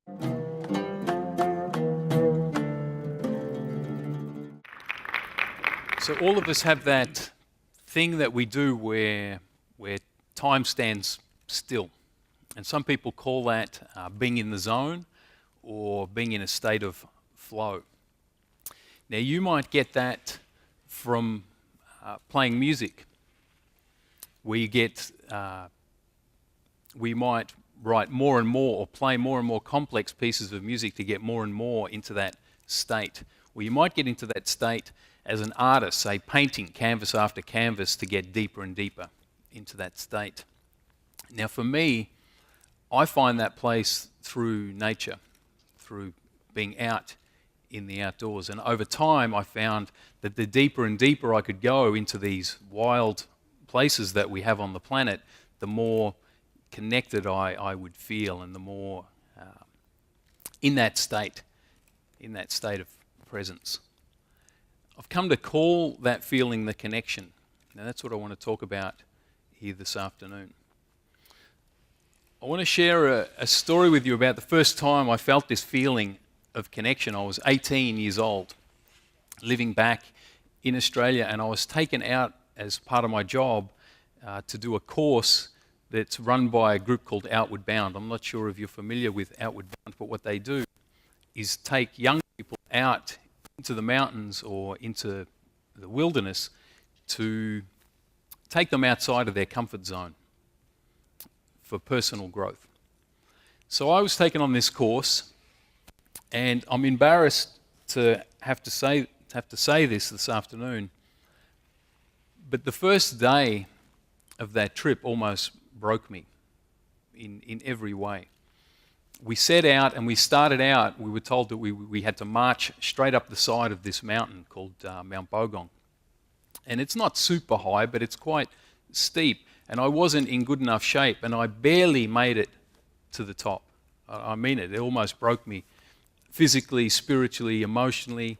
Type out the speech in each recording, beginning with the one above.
So all of us have that thing that we do where time stands still. And some people call that being in the zone or being in a state of flow. Now you might get that from playing music. We might write more and more or play more and more complex pieces of music to get more and more into that state. Or you might get into that state as an artist, say painting canvas after canvas to get deeper and deeper into that state. Now for me, I find that place through nature, through being out in the outdoors. And over time I found that the deeper and deeper I could go into these wild places that we have on the planet, the more connected I would feel, and the more in that state of presence. I've come to call that feeling the connection. Now that's what I want to talk about here this afternoon. I want to share a story with you about the first time I felt this feeling of connection. I was 18 years old, living back in Australia, and I was taken out as part of my job to do a course that's run by a group called Outward Bound. I'm not sure if you're familiar with Outward Bound, but what they do is take young people out into the mountains or into the wilderness to take them outside of their comfort zone for personal growth. So I was taken on this course, and I'm embarrassed to have to say this afternoon, but the first day of that trip almost broke me in every way. We set out and we started out, we were told that we had to march straight up the side of this mountain called Mount Bogong. And it's not super high, but it's quite steep. And I wasn't in good enough shape, and I barely made it to the top. I mean it almost broke me physically, spiritually, emotionally.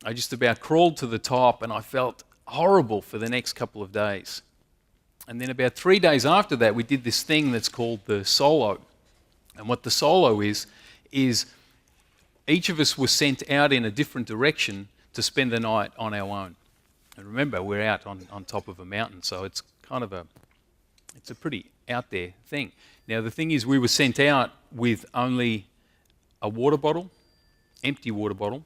I just about crawled to the top, and I felt horrible for the next couple of days. And then about 3 days after that, we did this thing that's called the solo. And what the solo is each of us was sent out in a different direction to spend the night on our own. And remember, we're out on top of a mountain, so it's kind of it's a pretty out there thing. Now the thing is, we were sent out with only a water bottle, empty water bottle,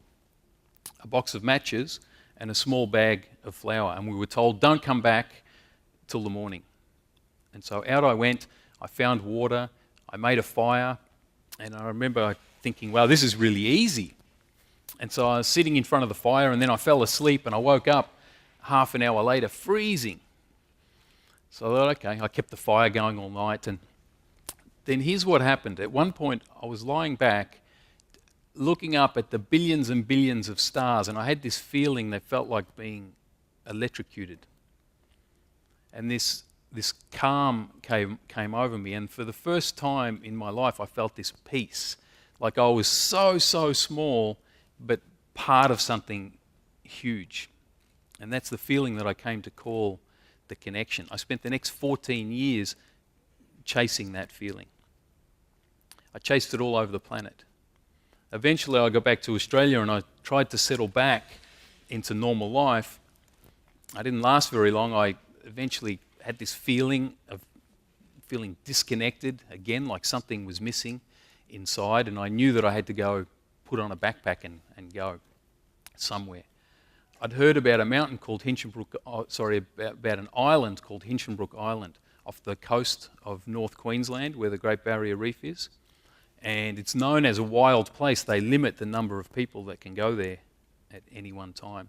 a box of matches, and a small bag of flour. And we were told, don't come back till the morning. And so out I went, I found water, I made a fire, and I remember thinking, wow, this is really easy. And so I was sitting in front of the fire, and then I fell asleep, and I woke up half an hour later freezing. So I thought, okay, I kept the fire going all night, and then here's what happened. At one point, I was lying back, looking up at the billions and billions of stars, and I had this feeling that felt like being electrocuted. And this calm came over me, and for the first time in my life I felt this peace, like I was so small but part of something huge. And that's the feeling that I came to call the connection. I spent the next 14 years chasing that feeling. I chased it all over the planet. Eventually I got back to Australia and I tried to settle back into normal life. I didn't last very long. I eventually had this feeling of feeling disconnected again, like something was missing inside, and I knew that I had to go put on a backpack and go somewhere. I'd heard about a mountain called about an island called Hinchinbrook Island off the coast of North Queensland, where the Great Barrier Reef is, and it's known as a wild place. They limit the number of people that can go there at any one time.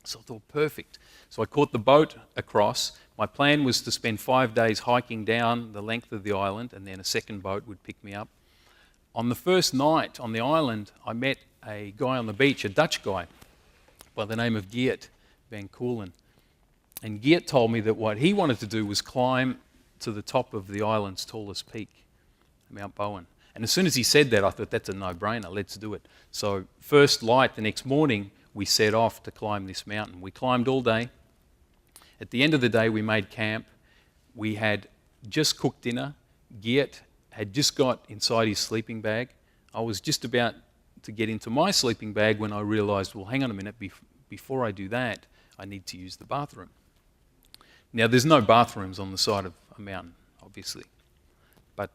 So I thought, perfect. So I caught the boat across. My plan was to spend 5 days hiking down the length of the island, and then a second boat would pick me up. On the first night on the island, I met a guy on the beach, a Dutch guy, by the name of Geert van Koolen. And Geert told me that what he wanted to do was climb to the top of the island's tallest peak, Mount Bowen. And as soon as he said that, I thought, that's a no-brainer, let's do it. So first light the next morning, we set off to climb this mountain. We climbed all day. At the end of the day, we made camp. We had just cooked dinner. Geert had just got inside his sleeping bag I was just about to get into my sleeping bag when I realised, well, hang on a minute, before I do that, I need to use the bathroom. Now, there's no bathrooms on the side of a mountain, obviously, but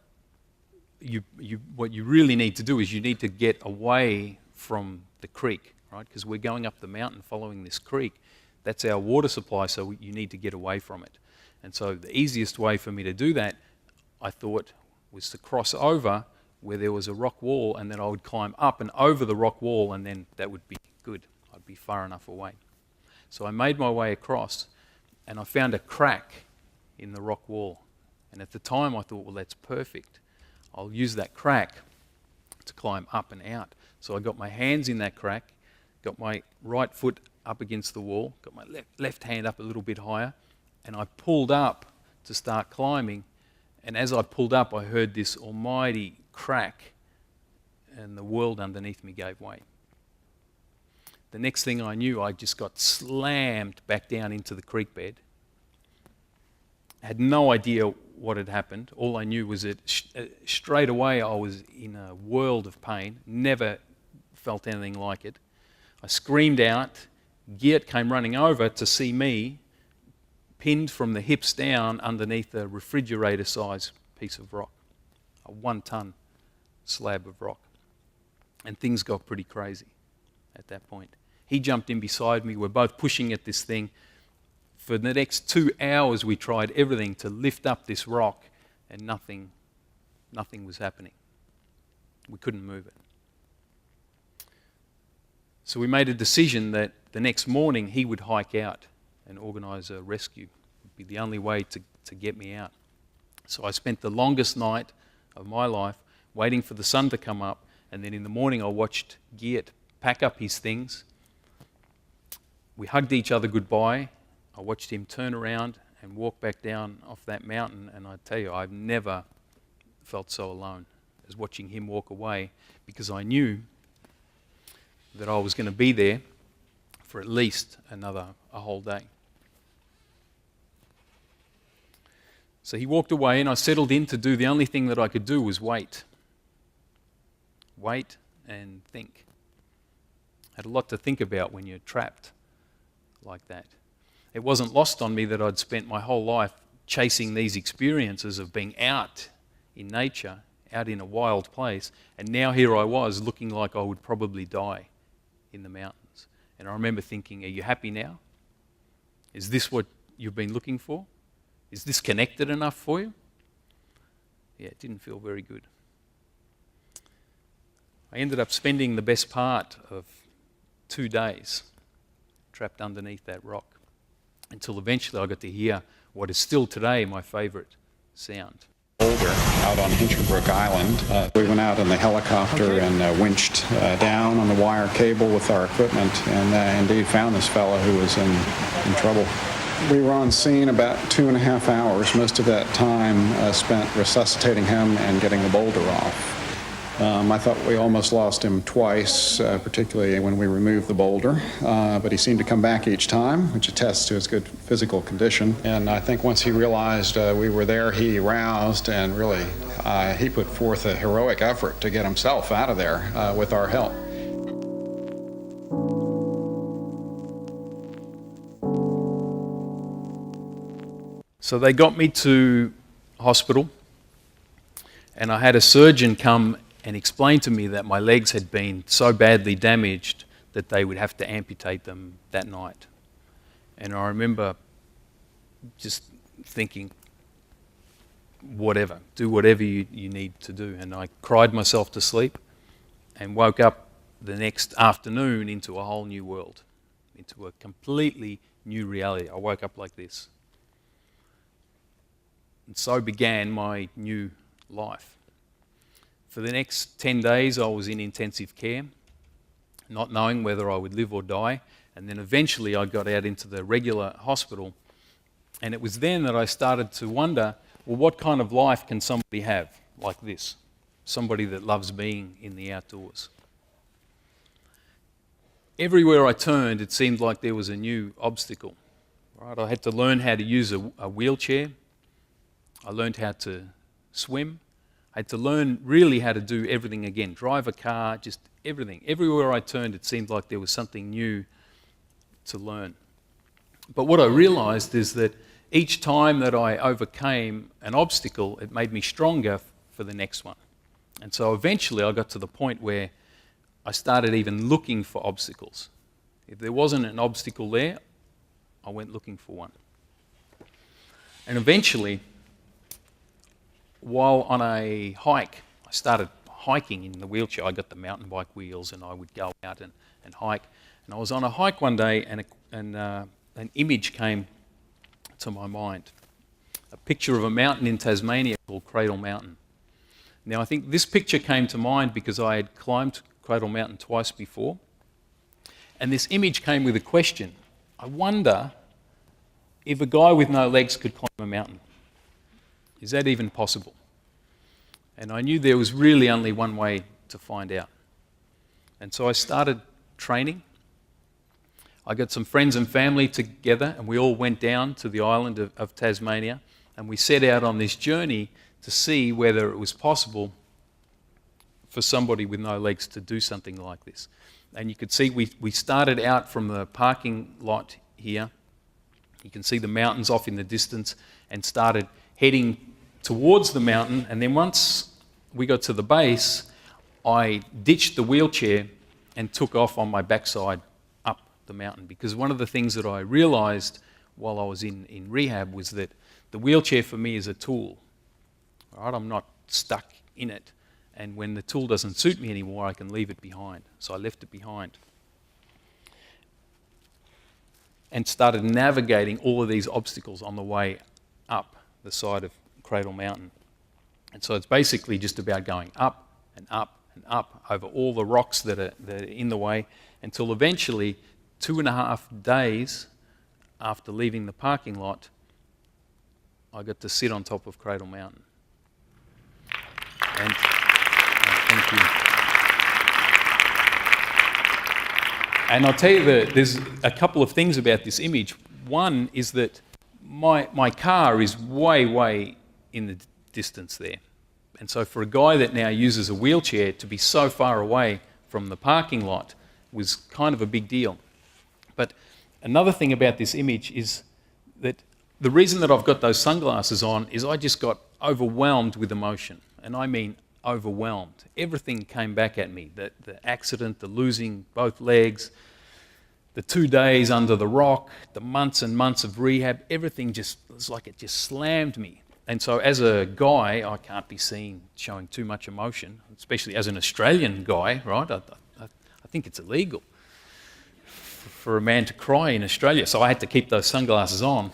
what you really need to do is you need to get away from the creek, right? Because we're going up the mountain following this creek. That's our water supply, so you need to get away from it. And so the easiest way for me to do that, I thought, was to cross over where there was a rock wall, and then I would climb up and over the rock wall, and then that would be good. I'd be far enough away. So I made my way across, and I found a crack in the rock wall. And at the time I thought, well, that's perfect. I'll use that crack to climb up and out. So I got my hands in that crack, got my right foot up against the wall, got my left hand up a little bit higher, and I pulled up to start climbing. And as I pulled up, I heard this almighty crack, and the world underneath me gave way. The next thing I knew, I just got slammed back down into the creek bed. I had no idea what had happened. All I knew was that straight away I was in a world of pain, never felt anything like it. I screamed out. Geert came running over to see me pinned from the hips down underneath a refrigerator-sized piece of rock, a 1-ton slab of rock. And things got pretty crazy at that point. He jumped in beside me. We're both pushing at this thing. For the next 2 hours, we tried everything to lift up this rock, and nothing was happening. We couldn't move it. So we made a decision that the next morning he would hike out and organise a rescue. It would be the only way to get me out. So I spent the longest night of my life waiting for the sun to come up, and then in the morning I watched Geert pack up his things. We hugged each other goodbye. I watched him turn around and walk back down off that mountain, and I tell you, I've never felt so alone as watching him walk away, because I knew that I was going to be there for at least a whole day. So he walked away, and I settled in to do the only thing that I could do was wait. Wait and think. I had a lot to think about when you're trapped like that. It wasn't lost on me that I'd spent my whole life chasing these experiences of being out in nature, out in a wild place, and now here I was looking like I would probably die in the mountains. And I remember thinking, are you happy now? Is this what you've been looking for? Is this connected enough for you? Yeah, it didn't feel very good. I ended up spending the best part of 2 days trapped underneath that rock, until eventually I got to hear what is still today my favourite sound. Boulder out on Hinchinbrook Island. We went out in the helicopter and winched down on the wire cable with our equipment, and indeed found this fellow who was in trouble. We were on scene about 2.5 hours. Most of that time spent resuscitating him and getting the boulder off. I thought we almost lost him twice, particularly when we removed the boulder, but he seemed to come back each time, which attests to his good physical condition. And I think once he realized we were there, he roused, and really he put forth a heroic effort to get himself out of there with our help. So they got me to hospital, and I had a surgeon come and explain to me that my legs had been so badly damaged that they would have to amputate them that night. And I remember just thinking, whatever, do whatever you need to do. And I cried myself to sleep and woke up the next afternoon into a whole new world, into a completely new reality. I woke up like this. And so began my new life. For the next 10 days, I was in intensive care, not knowing whether I would live or die. And then eventually I got out into the regular hospital. And it was then that I started to wonder, well, what kind of life can somebody have like this? Somebody that loves being in the outdoors. Everywhere I turned, it seemed like there was a new obstacle. Right? I had to learn how to use a wheelchair. I learned how to swim. I had to learn really how to do everything again, drive a car, just everything. Everywhere I turned, it seemed like there was something new to learn. But what I realised is that each time that I overcame an obstacle, it made me stronger for the next one. And so eventually I got to the point where I started even looking for obstacles. If there wasn't an obstacle there, I went looking for one. And eventually, while on a hike, I started hiking in the wheelchair. I got the mountain bike wheels and I would go out and hike. And I was on a hike one day and an image came to my mind. A picture of a mountain in Tasmania called Cradle Mountain. Now I think this picture came to mind because I had climbed Cradle Mountain twice before. And this image came with a question. I wonder if a guy with no legs could climb a mountain. Is that even possible? And I knew there was really only one way to find out. And so I started training. I got some friends and family together and we all went down to the island of Tasmania and we set out on this journey to see whether it was possible for somebody with no legs to do something like this. And you could see we started out from the parking lot here. You can see the mountains off in the distance and started heading towards the mountain. And then once we got to the base, I ditched the wheelchair and took off on my backside up the mountain. Because one of the things that I realised while I was in rehab was that the wheelchair for me is a tool. Right? I'm not stuck in it. And when the tool doesn't suit me anymore, I can leave it behind. So I left it behind. And started navigating all of these obstacles on the way up the side of Cradle Mountain. And so it's basically just about going up and up and up over all the rocks that are in the way until eventually 2.5 days after leaving the parking lot, I got to sit on top of Cradle Mountain. And thank you. And I'll tell you that there's a couple of things about this image. One is that my car is way in the distance there. And so for a guy that now uses a wheelchair to be so far away from the parking lot was kind of a big deal. But another thing about this image is that the reason that I've got those sunglasses on is I just got overwhelmed with emotion. And I mean overwhelmed. Everything came back at me. The accident, the losing both legs, the 2 days under the rock, the months and months of rehab, everything just, it's like it just slammed me. And so as a guy, I can't be seen showing too much emotion, especially as an Australian guy, right? I think it's illegal for a man to cry in Australia. So I had to keep those sunglasses on.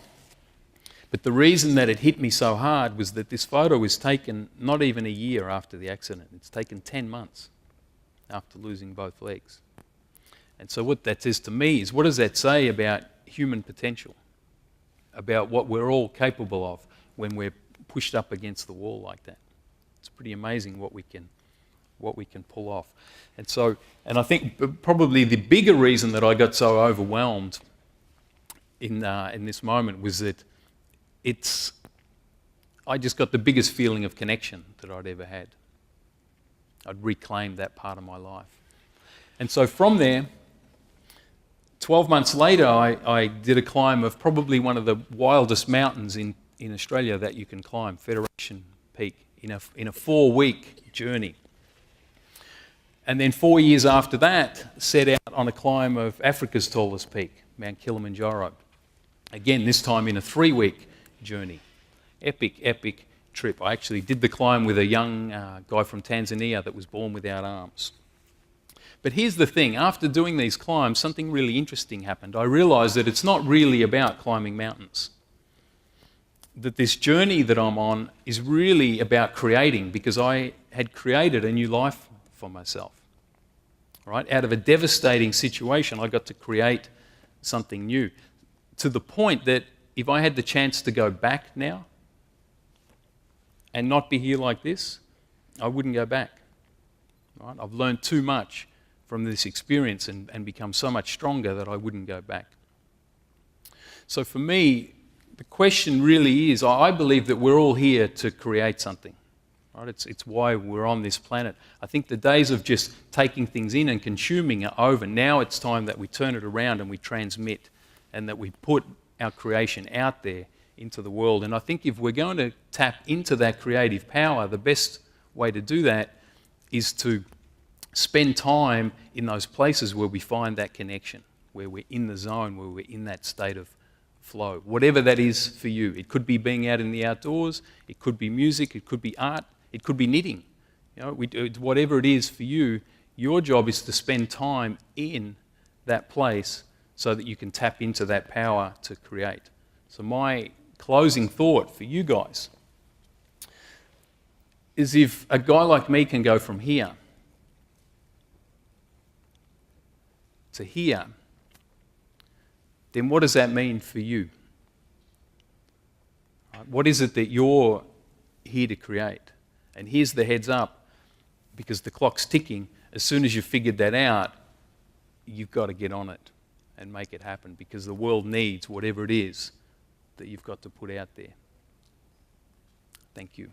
But the reason that it hit me so hard was that this photo was taken not even a year after the accident. It's taken 10 months after losing both legs. And so what that says to me is, what does that say about human potential? About what we're all capable of when we're pushed up against the wall like that? It's pretty amazing what we can pull off. And I think probably the bigger reason that I got so overwhelmed in this moment was that I just got the biggest feeling of connection that I'd ever had. I'd reclaimed that part of my life. And so from there, 12 months later, I did a climb of probably one of the wildest mountains in Australia that you can climb, Federation Peak, in a 4-week journey. And then 4 years after that, set out on a climb of Africa's tallest peak, Mount Kilimanjaro. Again, this time in a 3-week journey. Epic trip. I actually did the climb with a young guy from Tanzania that was born without arms. But here's the thing, after doing these climbs, something really interesting happened. I realised that it's not really about climbing mountains. That this journey that I'm on is really about creating, because I had created a new life for myself. Right? Out of a devastating situation, I got to create something new. To the point that if I had the chance to go back now and not be here like this, I wouldn't go back. Right? I've learned too much from this experience and become so much stronger that I wouldn't go back. So for me, the question really is, I believe that we're all here to create something. Right? It's why we're on this planet. I think the days of just taking things in and consuming are over. Now it's time that we turn it around and we transmit, and that we put our creation out there into the world. And I think if we're going to tap into that creative power, the best way to do that is to spend time in those places where we find that connection, where we're in the zone, where we're in that state of flow. Whatever that is for you. It could be being out in the outdoors, it could be music, it could be art, it could be knitting. You know, whatever it is for you, your job is to spend time in that place so that you can tap into that power to create. So my closing thought for you guys is, if a guy like me can go from here to here, then what does that mean for you? What is it that you're here to create? And here's the heads up, because the clock's ticking. As soon as you've figured that out, you've got to get on it and make it happen, because the world needs whatever it is that you've got to put out there. Thank you.